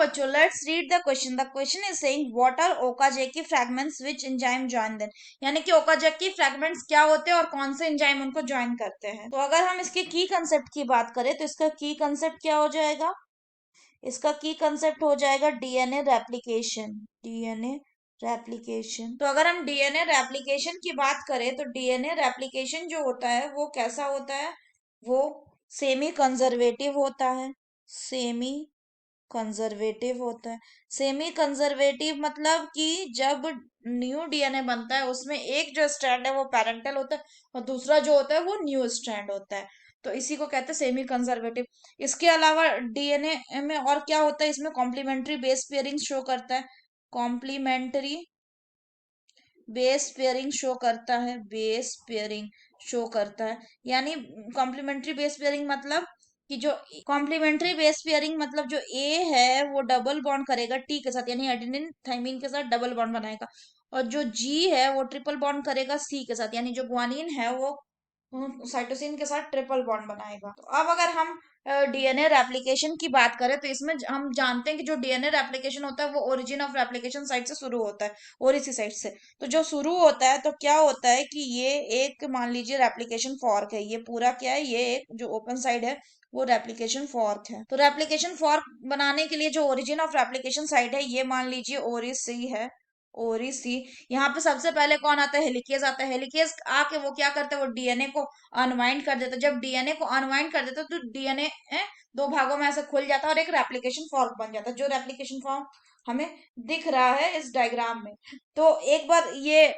बच्चों let's read the question is saying what are Okazaki fragments which enzyme join them, यानी कि Okazaki fragments क्या होते हैं और कौन से एंजाइम उनको ज्वाइन करते हैं। तो अगर हम इसके की कंसेप्ट की बात करें तो इसका की कंसेप्ट क्या हो जाएगा, इसका की कंसेप्ट हो जाएगा डीएनए रेप्लिकेशन। डीएनए रेप्लिकेशन, तो अगर हम डीएनए रेप्लिकेशन की बात करें तो डीएनए रेप्लिकेशन जो होता है वो कैसा होता है, वो सेमी कंजर्वेटिव होता है। सेमी कंजर्वेटिव होता है। सेमी कंजर्वेटिव मतलब कि जब न्यू डीएनए बनता है उसमें एक जो स्ट्रैंड है वो पैरेंटल होता है और दूसरा जो होता है वो न्यू स्ट्रैंड होता है, तो इसी को कहते हैं सेमी कंजर्वेटिव। इसके अलावा डीएनए में और क्या होता है, इसमें कॉम्प्लीमेंट्री बेस पेयरिंग शो करता है। कॉम्प्लीमेंट्री बेस पेयरिंग शो करता है, बेस पेयरिंग शो करता है। यानी कॉम्प्लीमेंट्री बेस पेयरिंग मतलब कि जो कॉम्प्लीमेंट्री बेस पेयरिंग मतलब जो ए है वो डबल बॉन्ड करेगा टी के साथ, यानी एडेनिन थाइमिन के साथ डबल बॉन्ड बनाएगा, और जो जी है वो ट्रिपल बॉन्ड करेगा सी के साथ, यानी जो ग्वानिन है वो साइटोसिन के साथ ट्रिपल बॉन्ड बनाएगा। तो अब अगर हम डीएनए रेप्लिकेशन की बात करें तो इसमें हम जानते हैं कि जो डीएनए रेप्लिकेशन होता है वो ओरिजिन ऑफ रेप्लिकेशन साइट से शुरू होता है, ओरिसी साइट से। तो जो शुरू होता है तो क्या होता है कि ये एक मान लीजिए रेप्लिकेशन फॉर्क है, ये पूरा क्या है, ये एक जो ओपन साइड है वो रेप्लिकेशन फॉर्क है। तो रेप्लिकेशन फॉर्क बनाने के लिए जो ओरिजिन ऑफ रेप्लिकेशन साइट है ये मान लीजिए ओरिसी है, ओरिसी। यहाँ पे सबसे पहले कौन आता है, हेलिकेज आता है। हेलिकेज आके वो क्या करता है, वो डीएनए को अनवाइंड कर देता है। जब डीएनए को अनवाइंड कर देता है तो डीएनए दो भागों में ऐसे खुल जाता है और एक रेप्लिकेशन फॉर्म बन जाता है, जो रेप्लिकेशन फॉर्म हमें दिख रहा है इस डायग्राम में। तो एक बार ये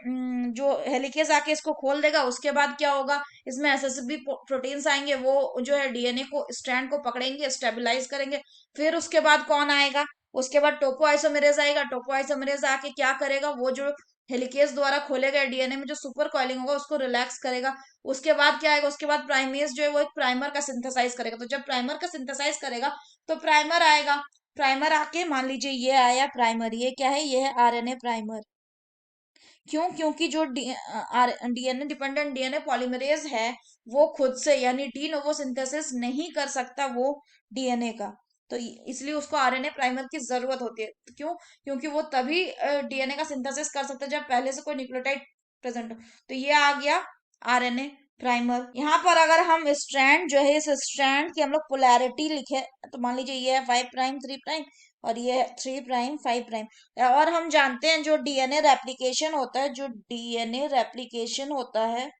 जो हेलिकेज आके इसको खोल देगा उसके बाद क्या होगा, इसमें एसएसबी प्रोटीन्स आएंगे, वो जो है डीएनए को स्ट्रैंड को पकड़ेंगे, स्टेबलाइज करेंगे। फिर उसके बाद कौन आएगा, उसके बाद टोपो आइसोमेरेज आएगा। टोपो आइसोमेरेज आके क्या करेगा, वो जो हेलिकेज द्वारा खोले गए डीएनए में जो सुपर कॉइलिंग होगा उसको रिलैक्स करेगा। उसके बाद क्या आएगा, उसके बाद प्राइमेज जो है वो एक प्राइमर का सिंथेसाइज करेगा। तो जब प्राइमर का सिंथेसाइज करेगा तो प्राइमर आएगा। प्राइमर आके मान लीजिए ये आया प्राइमर, ये क्या है, ये है आरएनए प्राइमर। क्यों, क्योंकि जो डीएनए डिपेंडेंट डीएनए पॉलीमरेज है वो खुद से यानी डी नोवो सिंथेसिस नहीं कर सकता वो डीएनए का, तो इसलिए उसको आरएनए प्राइमर की जरूरत होती है। तो क्यों, क्योंकि वो तभी डीएनए का सिंथेसिस कर सकता है जब पहले से कोई न्यूक्लियोटाइड प्रेजेंट हो। तो ये आ गया आरएनए प्राइमर। यहाँ पर अगर हम स्ट्रैंड जो है, इस स्ट्रैंड की हम लोग पोलैरिटी लिखे तो मान लीजिए ये है 5 प्राइम 3 प्राइम और ये है 3 प्राइम 5 प्राइम। और हम जानते हैं जो डीएनए रेप्लिकेशन होता है, जो डीएनए रेप्लिकेशन होता है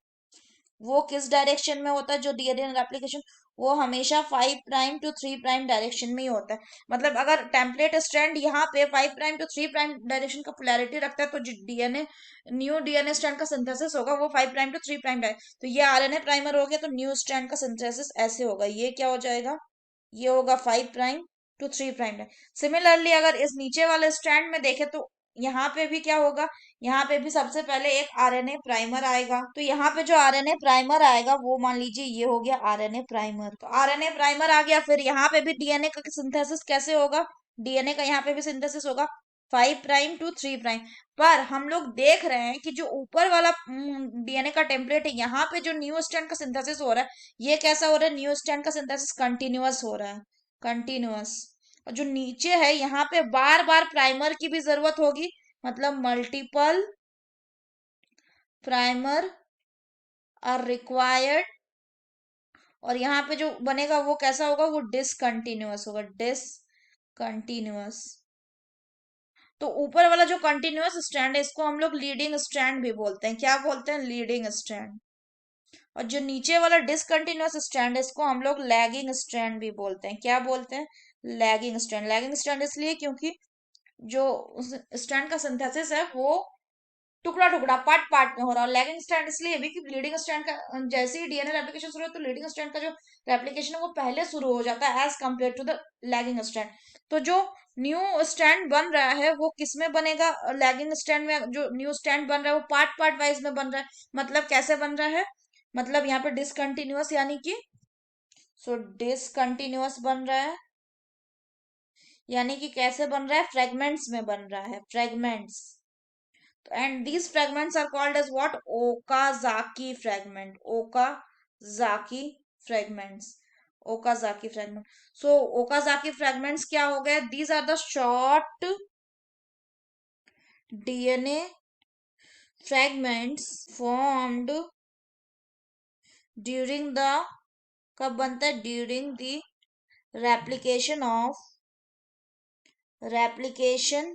वो किस डायरेक्शन में होता है, जो डीएनए रेप्लिकेशन वो हमेशा 5 प्राइम टू 3 प्राइम डायरेक्शन में ही होता है। मतलब अगर टेम्पलेट स्ट्रैंड यहाँ पे 5 प्राइम टू 3 प्राइम डायरेक्शन का पोलैरिटी रखता है तो जो डीएनए न्यू डीएनए स्ट्रैंड का सिंथेसिस होगा वो 5 प्राइम टू 3 प्राइम तो ये आरएनए प्राइमर हो गया, तो न्यू स्ट्रैंड का सिंथेसिस ऐसे होगा, ये क्या हो जाएगा, ये होगा 5 प्राइम टू 3 प्राइम। सिमिलरली अगर इस नीचे वाले स्ट्रैंड में देखें तो यहाँ पे भी क्या होगा, यहाँ पे भी सबसे पहले एक आरएनए प्राइमर आएगा। तो यहाँ पे जो आरएनए प्राइमर आएगा वो मान लीजिए ये हो गया आरएनए प्राइमर। तो आरएनए प्राइमर आ गया, फिर यहाँ पे भी डीएनए का सिंथेसिस कैसे होगा, डीएनए का यहाँ पे भी सिंथेसिस होगा 5 प्राइम टू 3 प्राइम। पर हम लोग देख रहे हैं कि जो ऊपर वाला डीएनए का टेम्पलेट है यहाँ पे जो न्यू स्ट्रैंड का सिंथेसिस हो रहा है ये कैसा हो रहा है, न्यू स्ट्रैंड का सिंथेसिस कंटिन्यूअस हो रहा है, कंटिन्यूअस। और जो नीचे है यहाँ पे बार बार प्राइमर की भी जरूरत होगी, मतलब मल्टीपल प्राइमर आर रिक्वायर्ड। और यहाँ पे जो बनेगा वो कैसा होगा, वो डिसकंटिन्यूअस होगा, डिसकंटिन्यूअस। तो ऊपर वाला जो कंटिन्यूअस स्ट्रैंड है इसको हम लोग लीडिंग स्ट्रैंड भी बोलते हैं, क्या बोलते हैं, लीडिंग स्ट्रैंड। और जो नीचे वाला डिसकंटिन्यूअस स्ट्रैंड है इसको हम लोग लैगिंग स्ट्रैंड भी बोलते हैं, क्या बोलते हैं, लैगिंग स्ट्रैंड। लैगिंग स्ट्रैंड इसलिए क्योंकि जो स्ट्रैंड का सिंथेसिस है वो टुकड़ा टुकड़ा पार्ट पार्ट में हो रहा है। लैगिंग स्ट्रैंड इसलिए भी कि लीडिंग स्ट्रैंड का जैसे ही डीएनए रेप्लिकेशन शुरू हो तो लीडिंग स्ट्रैंड का जो रेप्लिकेशन है वो पहले शुरू हो जाता है as compare to the lagging strand. तो जो न्यू स्ट्रैंड बन रहा है वो किस में बनेगा, लैगिंग स्ट्रैंड में। जो न्यू स्ट्रैंड बन रहा है वो पार्ट पार्ट वाइज में बन रहा है। मतलब कैसे बन रहा है, मतलब यहाँ पे डिसकंटिन्यूअस यानी कि डिसकंटिन्यूअस बन रहा है, यानी कि कैसे बन रहा है, फ्रेगमेंट्स में बन रहा है, fragments. and these fragments are called as what, Okazaki fragment, Okazaki fragments। Okazaki fragment. So Okazaki fragments क्या हो गए? These are the short DNA fragments formed during the, कब बनता है? During the replication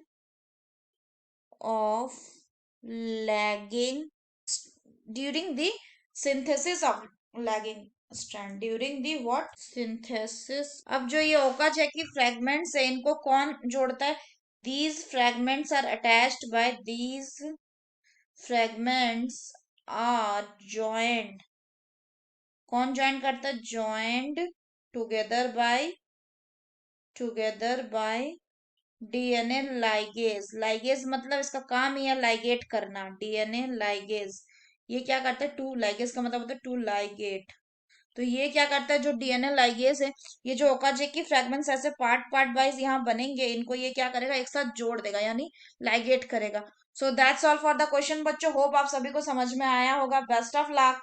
of lagging during the synthesis of lagging strand, during the what? Synthesis। अब जो ये Okazaki fragments है इनको कौन जोड़ता है? these fragments are attached by these fragments are joined, कौन ज्वाइन करता है? joined together by DNA ligase. Ligase मतलब इसका काम ही है लाइगेट करना। डीएनए लाइगेज ये क्या करता है? टू लाइगेज का मतलब होता है टू लाइगेट। तो ये क्या करता है? जो डीएनए लाइगेज है, ये जो ओकाजाकी फ्रैगमेंट्स ऐसे पार्ट पार्ट वाइज यहाँ बनेंगे, इनको ये क्या करेगा? एक साथ जोड़ देगा, यानी लाइगेट करेगा। So that's all for the question बच्चों। होप आप सभी को समझ में आया होगा। Best of luck.